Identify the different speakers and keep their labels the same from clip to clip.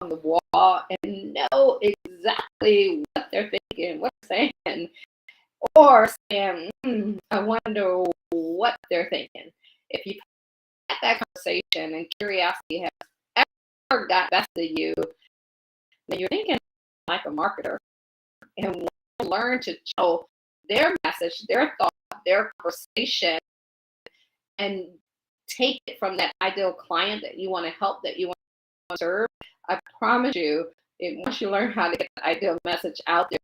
Speaker 1: on the wall and know exactly what they're thinking, what they're saying, or saying, I wonder what they're thinking. If you've had that conversation and curiosity has ever got best of you, then you're thinking like a marketer and learn to show their message, their thought, their conversation, and take it from that ideal client that you want to help, that you want to serve. I promise you, once you learn how to get the ideal message out there,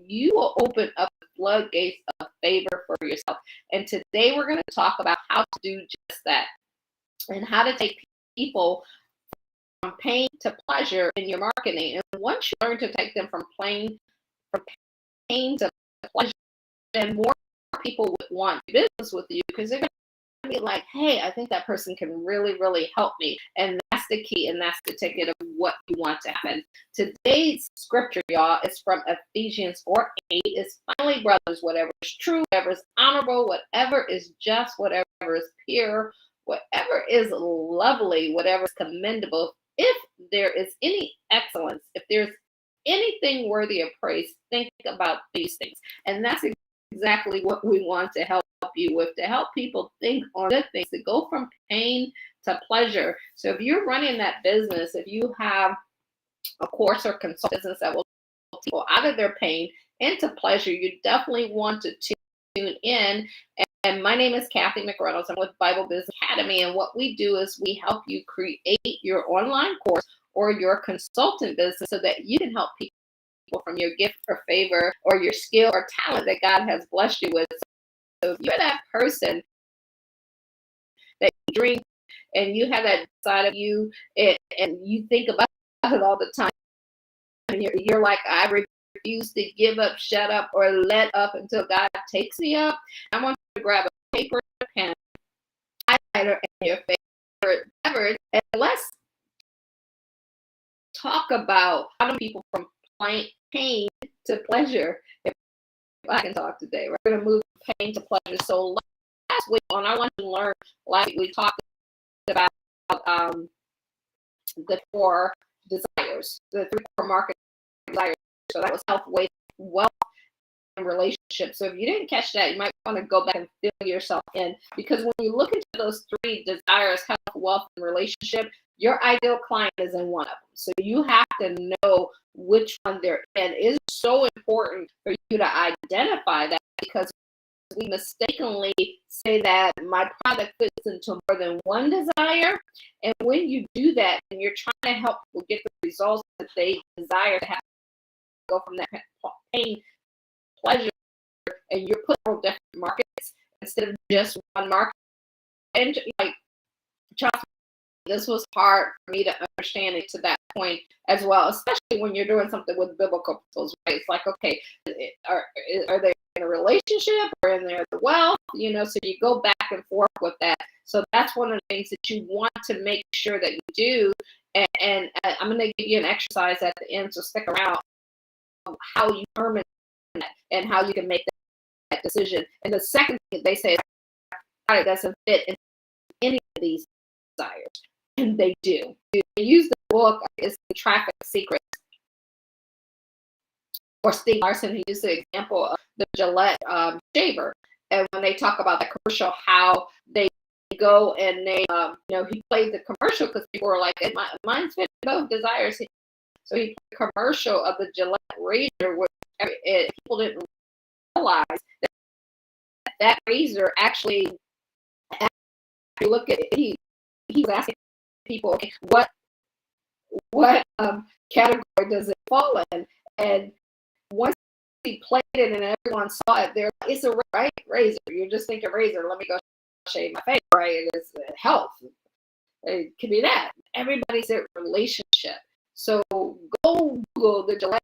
Speaker 1: you will open up the floodgates of favor for yourself. And today we're going to talk about how to do just that and how to take people from pain to pleasure in your marketing. And once you learn to take them from pain to pleasure, then more people would want business with you because they're going to be like, hey, I think that person can really, really help me. And that's the key, and that's the ticket of what you want to happen. Today's scripture, y'all, is from Ephesians 4:8. It's finally, brothers, whatever is true, whatever is honorable, whatever is just, whatever is pure, whatever is lovely, whatever is commendable, if there is any excellence, if there's anything worthy of praise, think about these things. And that's exactly what we want to help you with, to help people think on good things, to go from pain to pleasure. So if you're running that business, if you have a course or consult business that will take people out of their pain into pleasure, you definitely want to tune in. And my name is Cathy McReynolds. I'm with Bible Business Academy. And what we do is we help you create your online course or your consultant business so that you can help people from your gift or favor or your skill or talent that God has blessed you with. So if you're that person that you dream and you have that side of you and you think about it all the time, and you're like, I refuse to give up, shut up, or let up until God takes me up, I want you to grab a paper and a pen, highlighter, and your favorite beverage, and let's talk about how do people from pain to pleasure. If I can talk today, we're going to move from pain to pleasure. So last week on I Want to Learn, last week we talked about the 4 desires, the 3 core market desires. So that was health, weight, wealth, and relationships. So if you didn't catch that, you might want to go back and fill yourself in, because when you look into those 3 desires, health, wealth, and relationship, your ideal client is in one of them. So you have to know which one they're in. It is so important for you to identify that, because we mistakenly say that my product fits into more than one desire. And when you do that and you're trying to help people get the results that they desire to have, go from that pain pleasure, and you're putting different markets instead of just one market. And like, trust me, this was hard for me to understand it to that point as well, especially when you're doing something with biblical principles, right? It's like, okay, are they in a relationship or in there the wealth? So you go back and forth with that. So that's one of the things that you want to make sure that you do. And I'm going to give you an exercise at the end, so stick around, how you determine that and how you can make that decision. And the second thing they say, it doesn't fit in any of these desires. And they do. They use the book, it's The Traffic Secrets. Or Steve Larson, he used the example of the Gillette shaver. And when they talk about the commercial, how they go and they, he played the commercial because people were like, mine's fit both desires. So he played a commercial of the Gillette razor, where people didn't realize that razor actually, if you look at it, he was asking people, okay, what category does it fall in? And once he played it and everyone saw it, they're like, it's a right razor. You just think of razor. Let me go shave my face, right? It's health. It could be that. Everybody's a relationship. So go Google the Gillette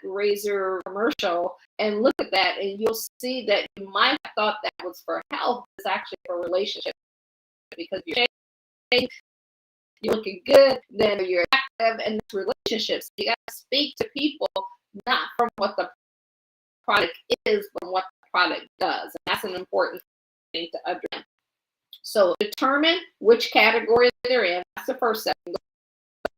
Speaker 1: razor commercial and look at that, and you'll see that you might have thought that was for health. It's actually for relationship, because you're shaving, you're looking good, then you're active, and it's relationships. You got to speak to people not from what the product is, but from what the product does. And that's an important thing to understand. So determine which category they're in. That's the first step.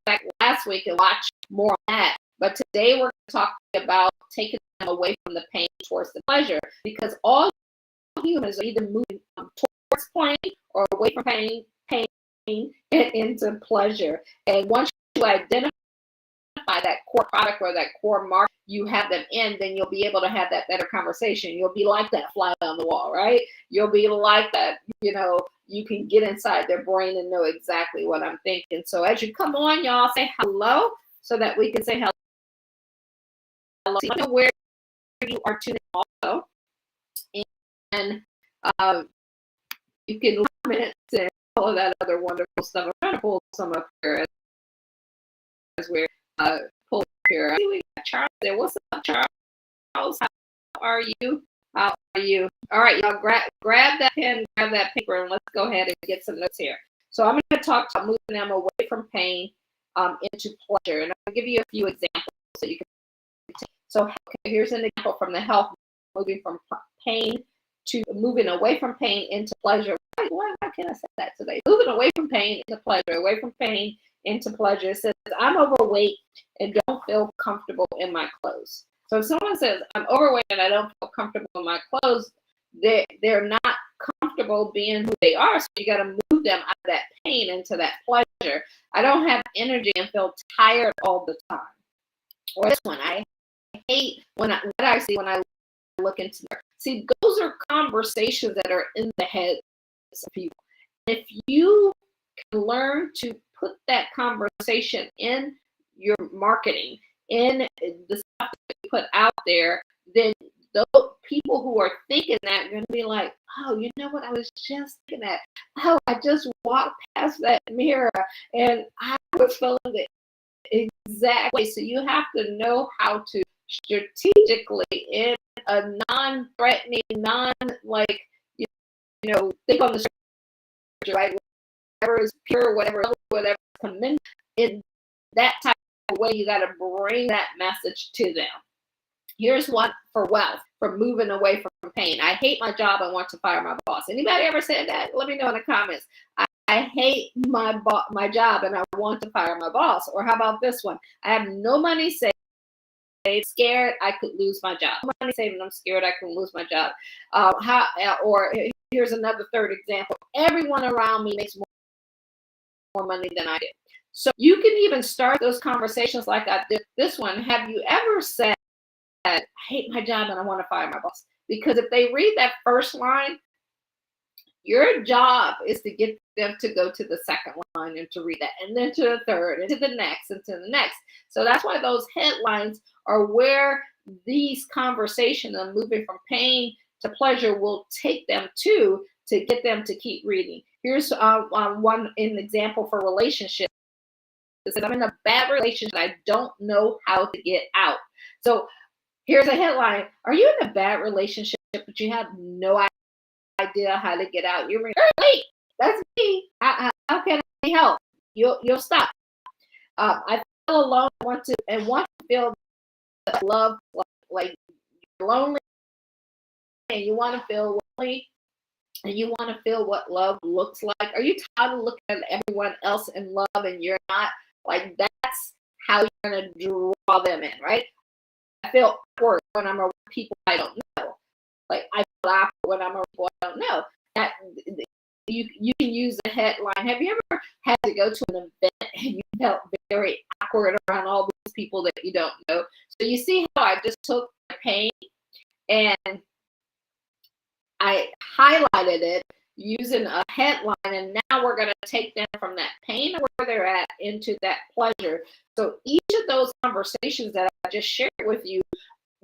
Speaker 1: back last week and watch more on that. But today we're talking about taking them away from the pain towards the pleasure, because all humans are either moving towards pain or away from pain and into pleasure. And once you identify that core product or that core market you have them in, then you'll be able to have that better conversation. You'll be like that fly on the wall, right? You'll be like that, you can get inside their brain and know exactly what I'm thinking. So as you come on, y'all say hello so that we can say hello. Let me know where you are tuning in also. And you can comment and all of that other wonderful stuff. I'm trying to pull some up here as we're pulling up here. I see we got Charles there. What's up, Charles? How are you? How are you? All right, y'all grab that pen, grab that paper, and let's go ahead and get some notes here. So I'm going to talk about moving them away from pain into pleasure. And I'll give you a few examples so you can take. So here's an example from the health, moving from pain to moving away from pain into pleasure. Why can't I say that today? Moving away from pain into pleasure, away from pain into pleasure. It says, I'm overweight and don't feel comfortable in my clothes. So if someone says, I'm overweight and I don't feel comfortable in my clothes, they're not comfortable being who they are. So you got to move them out of that pain into that pleasure. I don't have energy and feel tired all the time. Or this one, I hate what I see when I look into there. See, those are conversations that are in the heads of people. If you can learn to put that conversation in your marketing, in the stuff that you put out there, then those people who are thinking that are going to be like, oh, you know what? I was just thinking that. Oh, I just walked past that mirror and I was feeling the exact way. So you have to know how to strategically, in a non-threatening, think on the scripture, right? Whatever is pure, whatever is commendable, in that type of way, you got to bring that message to them. Here's one for wealth, for moving away from pain. I hate my job. I want to fire my boss. Anybody ever said that? Let me know in the comments. I hate my job and I want to fire my boss. Or how about this one? I have no money saved. Scared I could lose my job. Money saving, I'm scared I could lose my job. Or here's another third example. Everyone around me makes more money than I do. So you can even start those conversations like I did this one. Have you ever said, I hate my job and I want to fire my boss? Because if they read that first line, your job is to get them to go to the second line and to read that, and then to the third, and to the next, and to the next. So that's why those headlines are where these conversations of moving from pain to pleasure will take them to get them to keep reading. Here's one example for relationships. It says, I'm in a bad relationship. I don't know how to get out. So here's a headline. Are you in a bad relationship, but you have no idea how to get out? You're wait, that's me. How can I help? You'll stop. I feel alone. Want to feel love, like you're lonely, and you want to feel lonely, and you want to feel what love looks like. Are you tired of looking at everyone else in love and you're not? Like, that's how you're going to draw them in, right? I feel awkward when I'm around people I don't know. Like, I feel awkward when I'm around people I don't know. That you can use the headline. Have you ever had to go to an event and you felt very awkward around all these people that you don't know? So you see how I just took the pain and I highlighted it using a headline, and now we're going to take them from that pain where they're at into that pleasure. So each of those conversations that I just shared with you,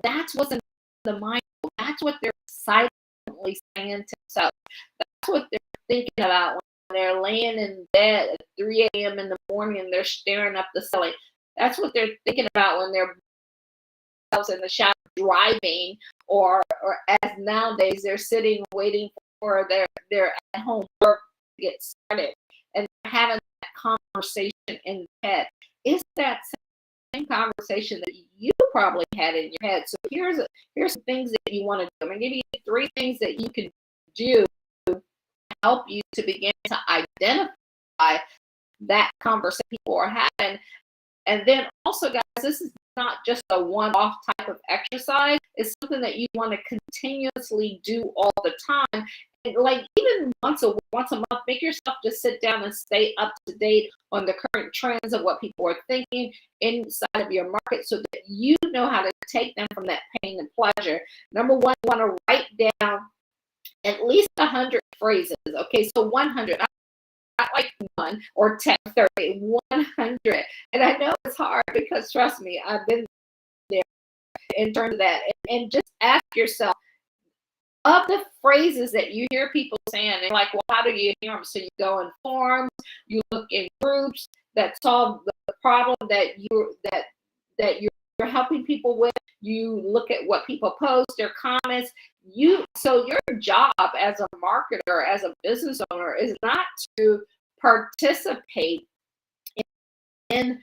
Speaker 1: that's what's in the mind. That's what they're silently saying to themselves. That's what they're thinking about when they're laying in bed at 3 a.m. in the morning and they're staring up the ceiling. That's what they're thinking about when they're in the shower driving, or as nowadays they're sitting waiting for their at home work to get started, and they're having that conversation in their head. It's that same conversation that you probably had in your head. So here's some things that you want to do. I'm going to give you 3 things that you can do to help you to begin to identify that conversation people are having. And then also, guys, this is not just a one-off type of exercise. It's something that you want to continuously do all the time. And like even once a month, make yourself just sit down and stay up to date on the current trends of what people are thinking inside of your market so that you know how to take them from that pain and pleasure. Number one, you want to write down at least 100 phrases. Okay, so 100. Not like 1 or 10, 30, 100. And I know it's hard because trust me, I've been there in terms of that. And just ask yourself, of the phrases that you hear people saying, and like, well, how do you hear them? So you go in forums, you look in groups that solve the problem that you're helping people with. You look at what people post, their comments. So your job as a marketer, as a business owner, is not to participate in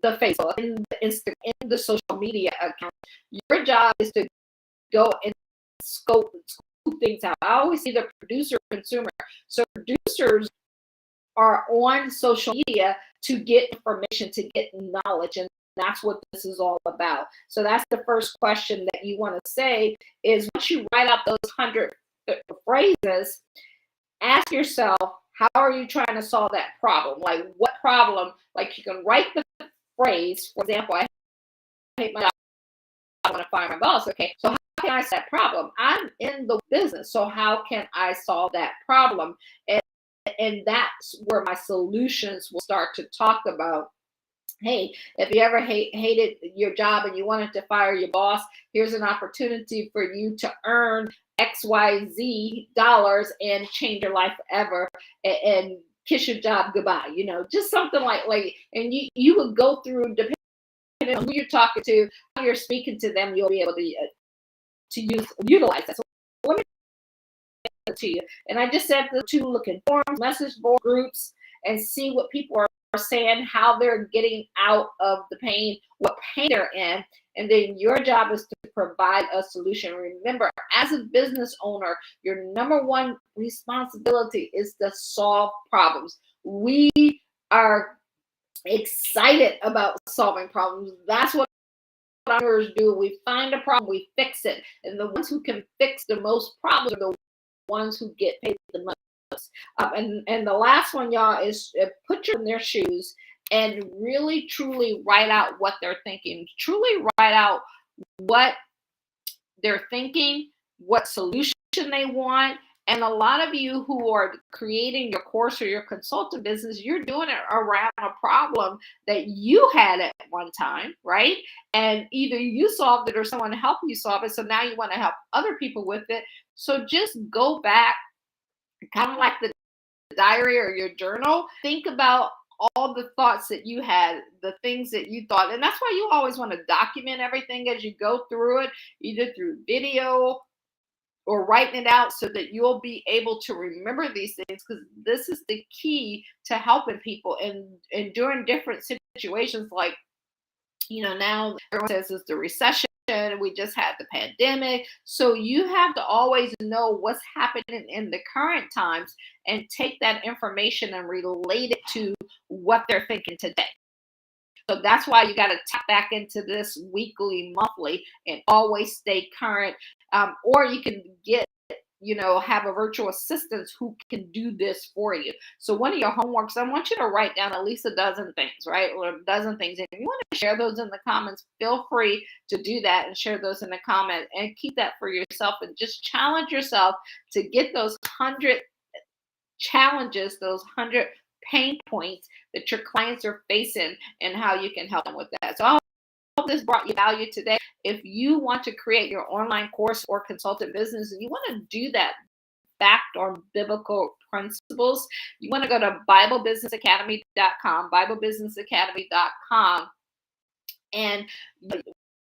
Speaker 1: the Facebook, in the Instagram, in the social media account. Your job is to go and scope things out. I always see the producer consumer. So producers are on social media to get information, to get knowledge, and that's what this is all about. So that's the first question that you want to say is once you write out those 100 phrases, ask yourself, how are you trying to solve that problem? Like what problem? Like you can write the phrase, for example, I hate my job, I want to fire my boss. Okay, so how can I solve that problem? I'm in the business, so how can I solve that problem? And that's where my solutions will start to talk about, hey, if you ever hated your job and you wanted to fire your boss, here's an opportunity for you to earn XYZ dollars and change your life forever and kiss your job goodbye. You know, just something like, and you would go through, depending on who you're talking to, how you're speaking to them, you'll be able to utilize that. So let me to you. And I just said to look in forums, message board groups, and see what people are saying, how they're getting out of the pain, what pain they're in. And then your job is to provide a solution. Remember, as a business owner, your number one responsibility is to solve problems. We are excited about solving problems. That's what entrepreneurs do. We find a problem, we fix it. And the ones who can fix the most problems are the ones who get paid the most. And the last one, y'all, is put you in their shoes and really truly write out what they're thinking. Truly write out what they're thinking, what solution they want. And a lot of you who are creating your course or your consultant business, you're doing it around a problem that you had at one time, right? And either you solved it or someone helped you solve it. So now you want to help other people with it. So just go back, kind of like the diary or your journal. Think about all the thoughts that you had, the things that you thought. And that's why you always want to document everything as you go through it, either through video or writing it out so that you'll be able to remember these things, because this is the key to helping people and during different situations. Like, you know, now everyone says it's the recession, we just had the pandemic. So you have to always know what's happening in the current times and take that information and relate it to what they're thinking today. So that's why you got to tap back into this weekly, monthly, and always stay current. Or you can get, have a virtual assistant who can do this for you. So one of your homeworks, I want you to write down at least a dozen things, right? Or a dozen things. And if you want to share those in the comments, feel free to do that and share those in the comments and keep that for yourself and just challenge yourself to get those 100 challenges, those 100 pain points that your clients are facing and how you can help them with that. So I hope this brought you value today. If you want to create your online course or consultant business and you want to do that backed on biblical principles, you want to go to BibleBusinessAcademy.com, BibleBusinessAcademy.com. And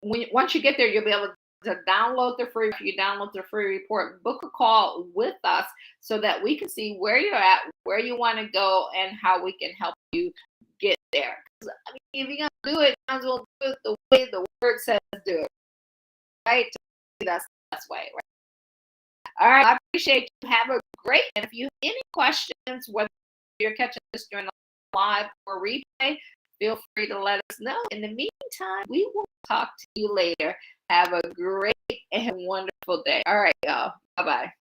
Speaker 1: once you get there, you'll be able to download the free, if you download the free report, book a call with us so that we can see where you're at, where you want to go, and how we can help you get there. I mean, if you're going to do it, you might as well do it the way the word says do it, right? That's the best way, right? All right, I appreciate you. Have a great, and if you have any questions, whether you're catching this during the live or replay, feel free to let us know. In the meantime, we will talk to you later. Have a great and wonderful day. All right, y'all. Bye-bye.